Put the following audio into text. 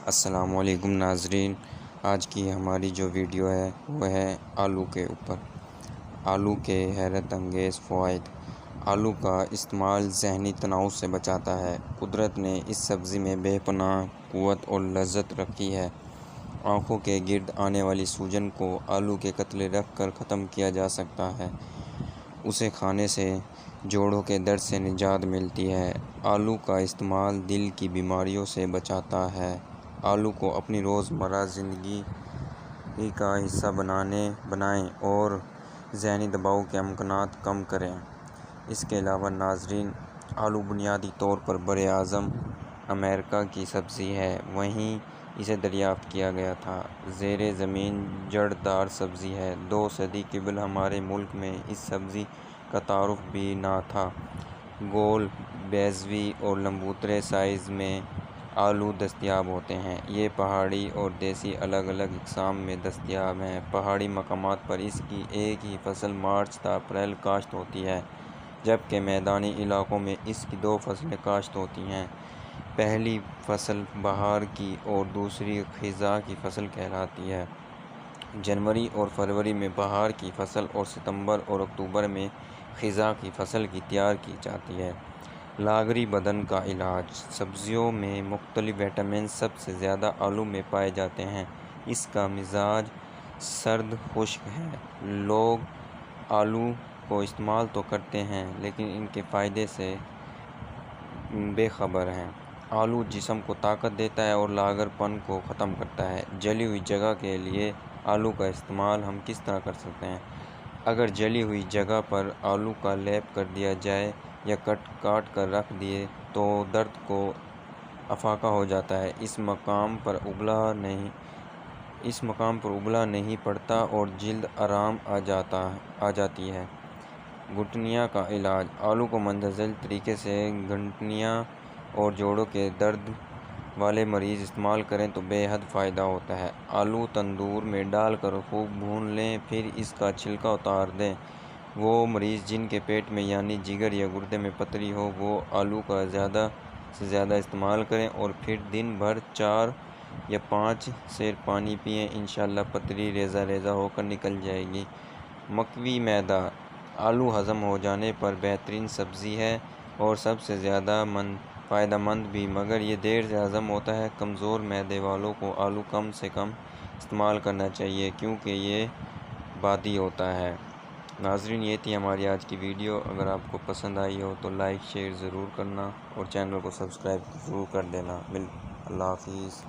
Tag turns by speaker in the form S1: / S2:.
S1: السلام علیکم ناظرین، آج کی ہماری جو ویڈیو ہے وہ ہے آلو کے اوپر۔ آلو کے حیرت انگیز فوائد۔ آلو کا استعمال ذہنی تناؤ سے بچاتا ہے۔ قدرت نے اس سبزی میں بے پناہ قوت اور لذت رکھی ہے۔ آنکھوں کے گرد آنے والی سوجن کو آلو کے قطرے رکھ کر ختم کیا جا سکتا ہے۔ اسے کھانے سے جوڑوں کے درد سے نجات ملتی ہے۔ آلو کا استعمال دل کی بیماریوں سے بچاتا ہے۔ آلو کو اپنی روزمرہ زندگی کا حصہ بنائیں اور ذہنی دباؤ کے امکانات کم کریں۔ اس کے علاوہ ناظرین، آلو بنیادی طور پر براعظم امریکہ کی سبزی ہے، وہیں اسے دریافت کیا گیا تھا۔ زیر زمین جڑ دار سبزی ہے۔ 2 صدی قبل ہمارے ملک میں اس سبزی کا تعارف بھی نہ تھا۔ گول، بیضوی اور لمبوترے سائز میں آلو دستیاب ہوتے ہیں۔ یہ پہاڑی اور دیسی الگ الگ اقسام میں دستیاب ہیں۔ پہاڑی مقامات پر اس کی ایک ہی فصل مارچ تا اپریل کاشت ہوتی ہے، جبکہ میدانی علاقوں میں اس کی 2 فصلیں کاشت ہوتی ہیں۔ پہلی فصل بہار کی اور دوسری خزاں کی فصل کہلاتی ہے۔ جنوری اور فروری میں بہار کی فصل اور ستمبر اور اکتوبر میں خزاں کی فصل کی تیار کی جاتی ہے۔ لاغری بدن کا علاج۔ سبزیوں میں مختلف وٹامن سب سے زیادہ آلو میں پائے جاتے ہیں۔ اس کا مزاج سرد خشک ہے۔ لوگ آلو کو استعمال تو کرتے ہیں لیکن ان کے فائدے سے بے خبر ہیں۔ آلو جسم کو طاقت دیتا ہے اور لاغر پن کو ختم کرتا ہے۔ جلی ہوئی جگہ کے لیے آلو کا استعمال ہم کس طرح کر سکتے ہیں؟ اگر جلی ہوئی جگہ پر آلو کا لیپ کر دیا جائے یا کاٹ کر رکھ دیں تو درد کو افاقہ ہو جاتا ہے۔ اس مقام پر ابلا نہیں پڑتا اور جلد آرام آ جاتی ہے۔ گھٹنیاں کا علاج۔ آلو کو مندرجہ طریقے سے گھٹنیاں اور جوڑوں کے درد والے مریض استعمال کریں تو بے حد فائدہ ہوتا ہے۔ آلو تندور میں ڈال کر خوب بھون لیں، پھر اس کا چھلکا اتار دیں۔ وہ مریض جن کے پیٹ میں یعنی جگر یا گردے میں پتھری ہو وہ آلو کا زیادہ سے زیادہ استعمال کریں اور پھر دن بھر 4 یا 5 سیر پانی پئیں، انشاءاللہ پتھری ریزہ ریزہ ہو کر نکل جائے گی۔ مکئی میدا۔ آلو ہضم ہو جانے پر بہترین سبزی ہے اور سب سے زیادہ فائدہ مند بھی، مگر یہ دیر سے ہضم ہوتا ہے۔ کمزور معدے والوں کو آلو کم سے کم استعمال کرنا چاہیے کیونکہ یہ بادی ہوتا ہے۔ ناظرین، یہ تھی ہماری آج کی ویڈیو۔ اگر آپ کو پسند آئی ہو تو لائک شیئر ضرور کرنا اور چینل کو سبسکرائب ضرور کر دینا۔ اللہ حافظ۔